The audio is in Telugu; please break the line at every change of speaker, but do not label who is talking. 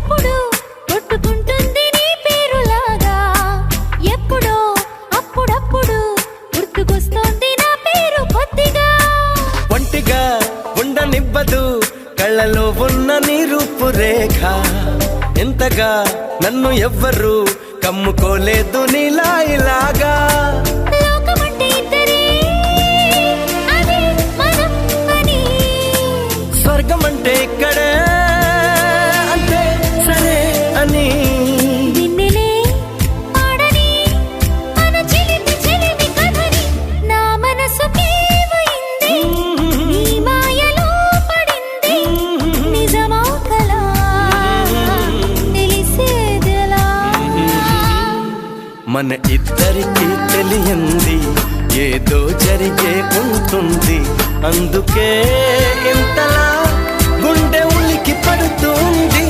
అప్పుడప్పుడు కొట్టుకుంటుంది నీ పేరులాగా ఎప్పుడో అప్పుడప్పుడు గుర్తుకొస్తోంది నా పేరు కొద్దిగా
ఒంటిగా ఉండనివ్వదు కళ్ళలో ఉన్న నీ రూపురేఖ ఎంతగా నన్ను ఎవ్వరు కమ్ముకోలేదు నీలా ఇలాగా
లోకమంటే ఇద్దరే అదే మనం అని
స్వర్గం అంటే ఇక్కడే అంటే సరే అని
నిన్నెలే పాడని మన చిలిపి కథని నా మనసుకేమైంది నీ మాయలో పడింది నిజమా కలా తెలిసేదెలా
మన ఇద్దరికి తెలియంది ఏదో జరిగే ఉంటుంది అందుకే ఇంతలా గుండె ఉలికి పడుతుంది